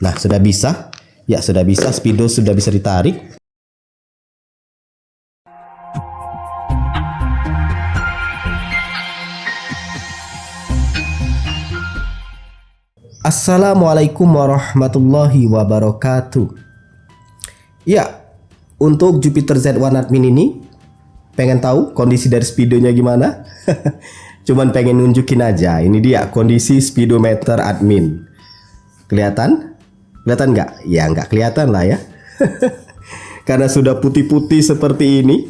Nah, sudah bisa. Ya, sudah bisa. Speedo sudah bisa ditarik. Assalamualaikum warahmatullahi wabarakatuh. Ya, untuk Jupiter Z1 Admin ini pengen tahu kondisi dari speedonya gimana? Cuman pengen nunjukin aja. Ini dia kondisi speedometer admin. Kelihatan? Kelihatan nggak? Ya nggak kelihatan lah ya. Karena sudah putih-putih seperti ini.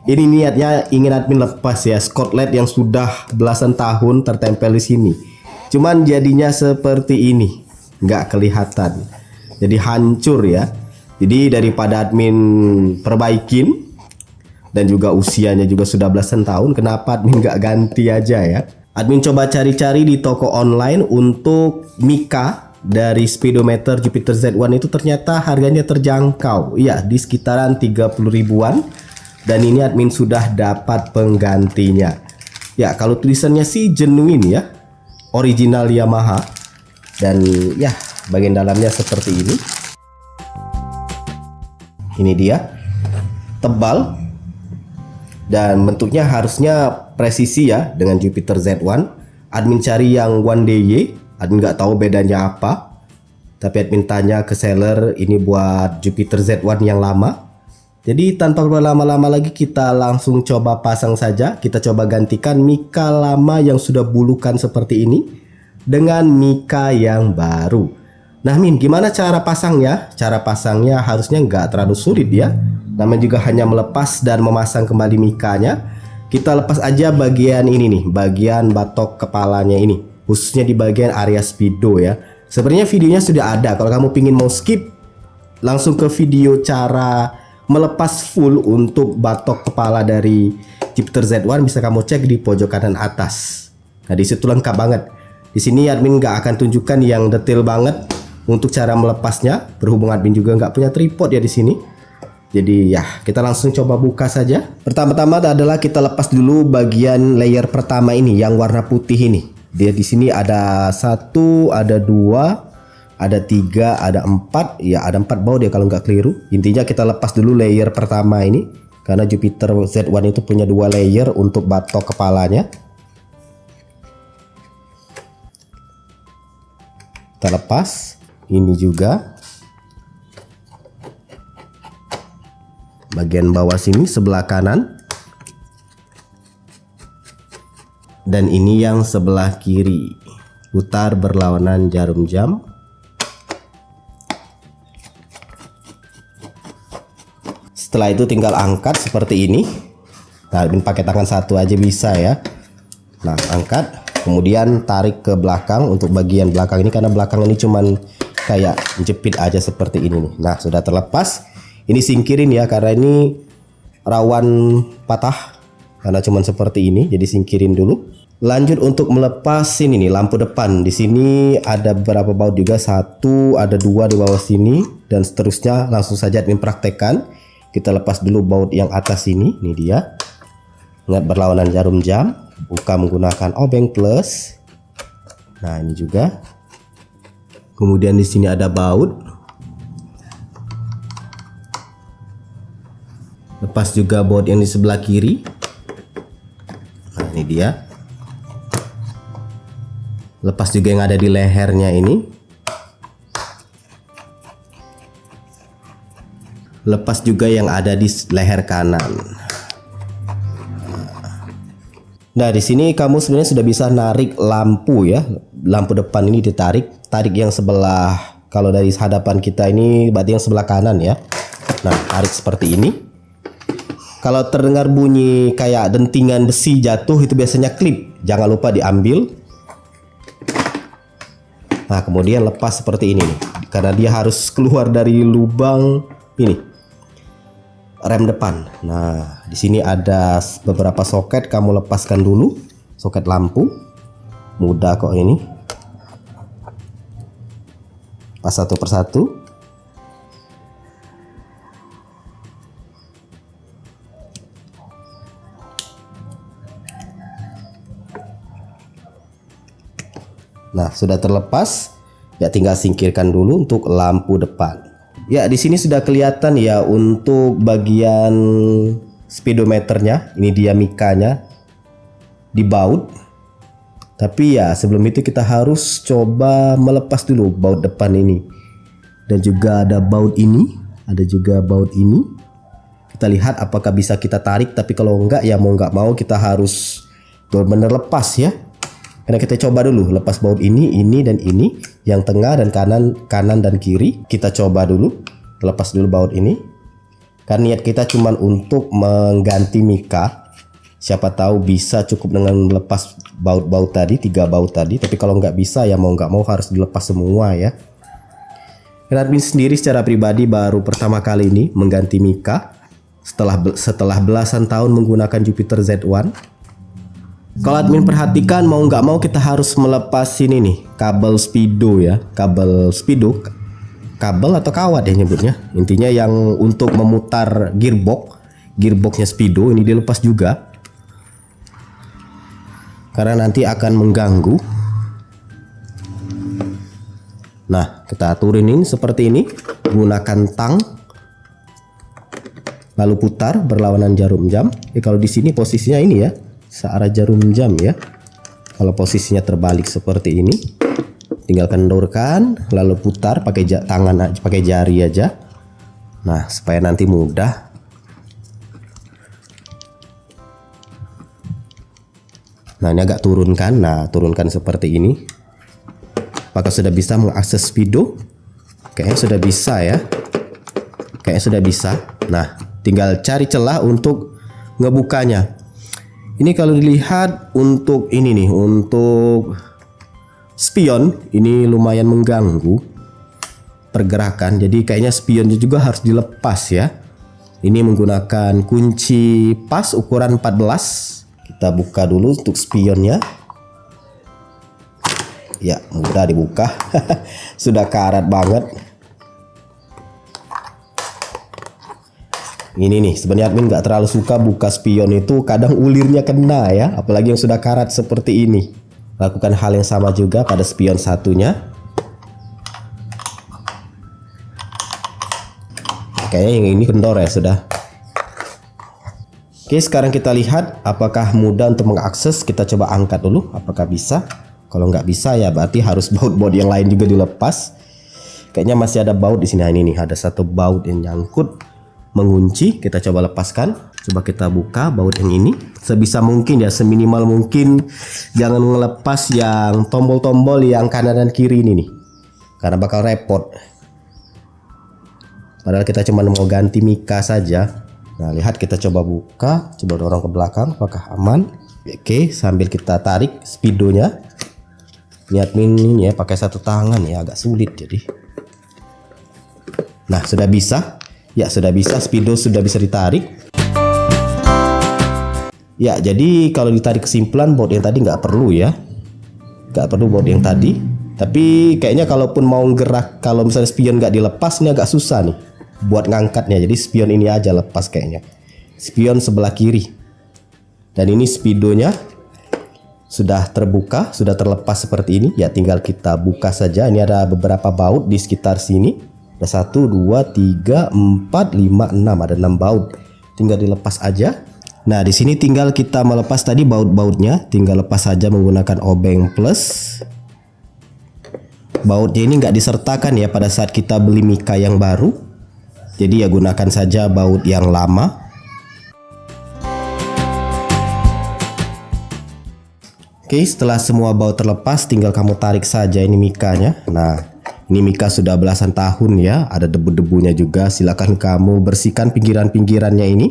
Ini niatnya ingin admin lepas ya skotlet yang sudah belasan tahun tertempel di sini. Cuman jadinya seperti ini, nggak kelihatan. Jadi hancur ya. Jadi daripada admin perbaikin dan juga usianya juga sudah belasan tahun, kenapa admin nggak ganti aja ya? Admin coba cari-cari di toko online untuk mika dari speedometer Jupiter Z1 itu ternyata harganya terjangkau. Iya, di sekitaran 30 ribuan. Dan ini admin sudah dapat penggantinya. Ya, kalau tulisannya sih genuine ya. Original Yamaha. Dan ya, bagian dalamnya seperti ini. Ini dia. Tebal. Dan bentuknya harusnya presisi ya dengan Jupiter Z1. Admin cari yang 1DY. Admin nggak tahu bedanya apa. Tapi admin tanya ke seller, ini buat Jupiter Z1 yang lama. Jadi tanpa berlama-lama lagi kita langsung coba pasang saja. Kita coba gantikan mika lama yang sudah bulukan seperti ini dengan mika yang baru. Nah Min, gimana cara pasangnya? Cara pasangnya harusnya nggak terlalu sulit ya. Namanya juga hanya melepas dan memasang kembali mikanya. Kita lepas aja bagian ini nih, bagian batok kepalanya ini. Khususnya di bagian area speedo ya. Sebenarnya videonya sudah ada. Kalau kamu pingin mau skip, langsung ke video cara melepas full untuk batok kepala dari Jupiter Z1 bisa kamu cek di pojok kanan atas. Nah di situ lengkap banget. Di sini admin nggak akan tunjukkan yang detail banget untuk cara melepasnya. Berhubung admin juga nggak punya tripod ya di sini. Jadi ya kita langsung coba buka saja. Pertama-tama adalah kita lepas dulu bagian layer pertama ini yang warna putih ini. Dia di sini ada 1, ada 2. Ada 3, ada 4, ya ada 4 baut ya kalau nggak keliru. Intinya kita lepas dulu layer pertama ini karena Jupiter Z1 itu punya 2 layer untuk batok kepalanya. Kita lepas ini juga bagian bawah sini sebelah kanan dan ini yang sebelah kiri. Putar berlawanan jarum jam. Setelah itu tinggal angkat seperti ini. Nah, admin pakai tangan satu aja bisa ya. Nah, angkat, kemudian tarik ke belakang untuk bagian belakang ini karena belakang ini cuman kayak jepit aja seperti ini nih. Nah, sudah terlepas. Ini singkirin ya karena ini rawan patah karena cuman seperti ini. Jadi singkirin dulu. Lanjut untuk melepas ini nih lampu depan. Di sini ada beberapa baut juga, 1, ada 2 di bawah sini dan seterusnya. Langsung saja admin praktekkan. Kita lepas dulu baut yang atas ini dia. Ingat berlawanan jarum jam, buka menggunakan obeng plus. Nah, ini juga. Kemudian di sini ada baut. Lepas juga baut yang di sebelah kiri. Nah, ini dia. Lepas juga yang ada di lehernya ini. Lepas juga yang ada di leher kanan. Nah, di sini kamu sebenarnya sudah bisa narik lampu ya. Lampu depan ini ditarik, tarik yang sebelah, kalau dari hadapan kita ini berarti yang sebelah kanan ya. Nah, tarik seperti ini. Kalau terdengar bunyi kayak dentingan besi jatuh itu biasanya klip. Jangan lupa diambil. Nah, kemudian lepas seperti ini nih. Karena dia harus keluar dari lubang ini. Rem depan. Nah, di sini ada beberapa soket, kamu lepaskan dulu soket lampu. Mudah kok ini. Pas satu persatu. Nah, sudah terlepas. Ya tinggal singkirkan dulu untuk lampu depan. Ya di sini sudah kelihatan ya untuk bagian speedometernya. Ini dia mikanya di baut. Tapi ya sebelum itu kita harus coba melepas dulu baut depan ini. Dan juga ada baut ini, ada juga baut ini. Kita lihat apakah bisa kita tarik, tapi kalau enggak ya mau nggak mau kita harus benar-benar lepas ya. Karena kita coba dulu lepas baut ini dan ini, yang tengah dan kanan dan kiri. Kita coba dulu lepas dulu baut ini. Karena niat kita cuman untuk mengganti mika. Siapa tahu bisa cukup dengan melepas baut-baut tadi, 3 baut tadi. Tapi kalau nggak bisa ya mau nggak mau harus dilepas semua ya. Dan admin sendiri secara pribadi baru pertama kali ini mengganti mika setelah belasan tahun menggunakan Jupiter Z1. Kalau admin perhatikan mau nggak mau kita harus melepas ini nih kabel speedo ya, kabel atau kawat ya nyebutnya. Intinya yang untuk memutar gearboxnya speedo ini dilepas juga. Karena nanti akan mengganggu. Nah, kita turunin seperti ini, gunakan tang, lalu putar berlawanan jarum jam. Kalau di sini posisinya ini ya, searah jarum jam ya. Kalau posisinya terbalik seperti ini, tinggal kendorkan, lalu putar pakai tangan, pakai jari aja. Nah, supaya nanti mudah. Nah, ini agak turunkan. Nah, turunkan seperti ini. Apakah sudah bisa mengakses speedo? Kayaknya sudah bisa ya. Kayaknya sudah bisa. Nah, tinggal cari celah untuk ngebukanya. Ini kalau dilihat untuk ini nih, untuk spion ini lumayan mengganggu pergerakan. Jadi kayaknya spionnya juga harus dilepas ya. Ini menggunakan kunci pas ukuran 14. Kita buka dulu untuk spionnya. Ya, mudah dibuka. Sudah karat banget. Ini nih, sebenarnya admin nggak terlalu suka buka spion itu, kadang ulirnya kena ya, apalagi yang sudah karat seperti ini. Lakukan hal yang sama juga pada spion satunya. Kayaknya yang ini kendor ya sudah. Oke, sekarang kita lihat apakah mudah untuk mengakses. Kita coba angkat dulu, apakah bisa. Kalau nggak bisa ya berarti harus baut-baut yang lain juga dilepas. Kayaknya masih ada baut di sini. Nah, ini nih ada satu baut yang nyangkut mengunci. Kita coba lepaskan. Coba kita buka baut yang ini. Sebisa mungkin ya, seminimal mungkin jangan ngelepas yang tombol-tombol yang kanan dan kiri ini nih. Karena bakal repot. Padahal kita cuma mau ganti mika saja. Nah, lihat kita coba buka, coba dorong ke belakang, apakah aman? Oke, sambil kita tarik speedonya. Lihat ini ya, pakai satu tangan ya, agak sulit jadi. Nah, sudah bisa. Ya, sudah bisa, speedo sudah bisa ditarik. Ya, jadi kalau ditarik kesimpulan baut yang tadi nggak perlu ya. Nggak perlu baut yang tadi. Tapi kayaknya kalaupun mau gerak, kalau misalnya spion nggak dilepas, ini agak susah nih buat ngangkatnya. Jadi spion ini aja lepas kayaknya. Spion sebelah kiri. Dan ini speedonya sudah terbuka, sudah terlepas seperti ini. Ya, tinggal kita buka saja. Ini ada beberapa baut di sekitar sini. Ada 1, 2, 3, 4, 5, 6. Ada 6 baut. Tinggal dilepas aja. Nah, di sini tinggal kita melepas tadi baut-bautnya. Tinggal lepas saja menggunakan obeng plus. Bautnya ini nggak disertakan ya pada saat kita beli mika yang baru. Jadi ya gunakan saja baut yang lama. Oke, setelah semua baut terlepas, tinggal kamu tarik saja ini mikanya. Nah, ini mika sudah belasan tahun ya, ada debu-debunya juga. Silakan kamu bersihkan pinggiran-pinggirannya ini.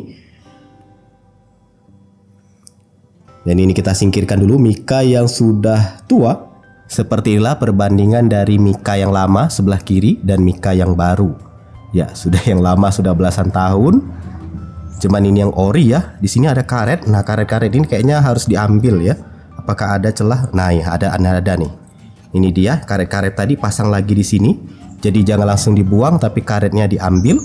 Dan ini kita singkirkan dulu mika yang sudah tua. Seperti inilah perbandingan dari mika yang lama sebelah kiri dan mika yang baru. Ya, sudah yang lama sudah belasan tahun. Cuman ini yang ori ya. Di sini ada karet. Nah, karet-karet ini kayaknya harus diambil ya. Apakah ada celah? Nah, ya ada nih. Ini dia karet-karet tadi pasang lagi di sini. Jadi jangan langsung dibuang, tapi karetnya diambil.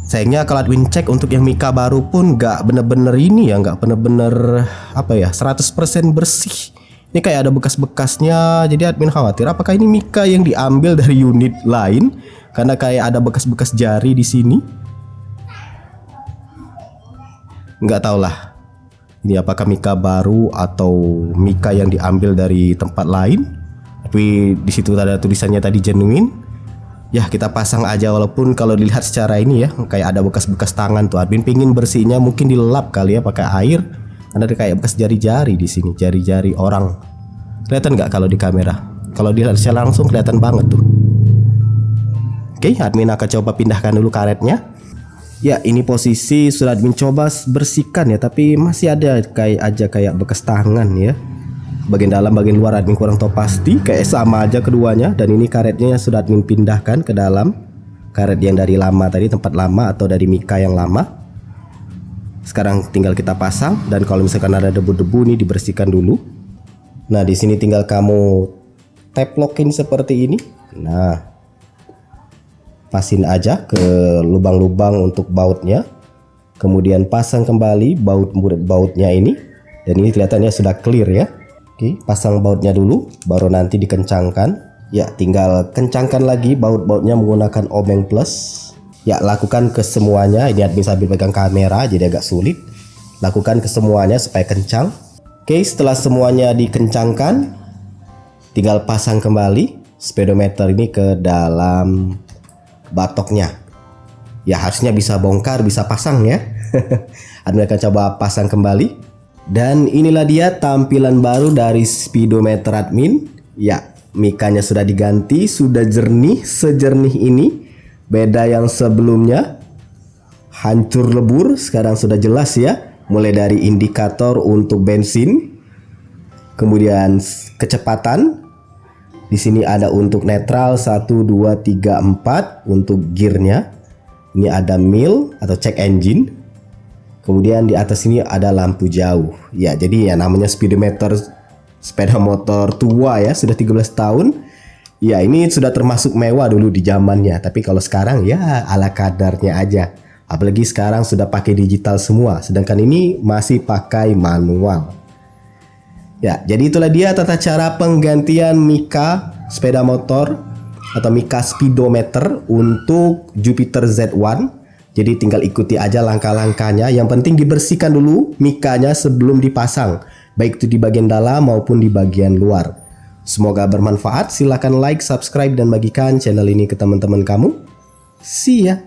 Sayangnya kalau admin cek untuk yang mika baru pun nggak bener-bener ini ya, nggak bener-bener apa ya 100% bersih. Ini kayak ada bekas-bekasnya. Jadi admin khawatir apakah ini mika yang diambil dari unit lain karena kayak ada bekas-bekas jari di sini. Nggak tahu lah. Ini apakah mika baru atau mika yang diambil dari tempat lain? Tapi di situ ada tulisannya tadi genuine. Ya kita pasang aja, walaupun kalau dilihat secara ini ya kayak ada bekas-bekas tangan tuh. Admin pingin bersihnya mungkin dilap kali ya pakai air. Karena ada kayak bekas jari-jari di sini, jari-jari orang. Kelihatan nggak kalau di kamera? Kalau dilihat secara langsung kelihatan banget tuh. Oke, admin akan coba pindahkan dulu karetnya. Ya, ini posisi sudah admin coba bersihkan ya, tapi masih ada kayak bekas tangan ya. Bagian dalam, bagian luar admin kurang tahu pasti, kayak sama aja keduanya. Dan ini karetnya sudah admin pindahkan ke dalam karet yang dari lama tadi, tempat lama atau dari mika yang lama. Sekarang tinggal kita pasang, dan kalau misalkan ada debu-debu nih dibersihkan dulu. Nah, di sini tinggal kamu tap lockin seperti ini. Nah, pasin aja ke lubang-lubang untuk bautnya. Kemudian pasang kembali bautnya ini. Dan ini kelihatannya sudah clear ya. Oke, pasang bautnya dulu, baru nanti dikencangkan. Ya, tinggal kencangkan lagi baut-bautnya menggunakan obeng plus. Ya, lakukan ke semuanya. Ini admin sambil pegang kamera jadi agak sulit. Lakukan ke semuanya supaya kencang. Oke, setelah semuanya dikencangkan, tinggal pasang kembali speedometer ini ke dalam batoknya. Ya, harusnya bisa bongkar, bisa pasang ya. Admin akan coba pasang kembali. Dan inilah dia tampilan baru dari speedometer admin. Ya, mikanya sudah diganti, sudah jernih, sejernih ini. Beda yang sebelumnya hancur lebur, sekarang sudah jelas ya. Mulai dari indikator untuk bensin, kemudian kecepatan. Di sini ada untuk netral 1 2 3 4 untuk gearnya. Ini ada mil atau check engine. Kemudian di atas ini ada lampu jauh. Ya, jadi ya namanya speedometer sepeda motor tua ya, sudah 13 tahun. Ya, ini sudah termasuk mewah dulu di zamannya, tapi kalau sekarang ya ala kadarnya aja. Apalagi sekarang sudah pakai digital semua, sedangkan ini masih pakai manual. Ya, jadi itulah dia tata cara penggantian mika sepeda motor atau mika speedometer untuk Jupiter Z1. Jadi tinggal ikuti aja langkah-langkahnya. Yang penting dibersihkan dulu mikanya sebelum dipasang, baik itu di bagian dalam maupun di bagian luar. Semoga bermanfaat. Silahkan like, subscribe, dan bagikan channel ini ke teman-teman kamu. See ya.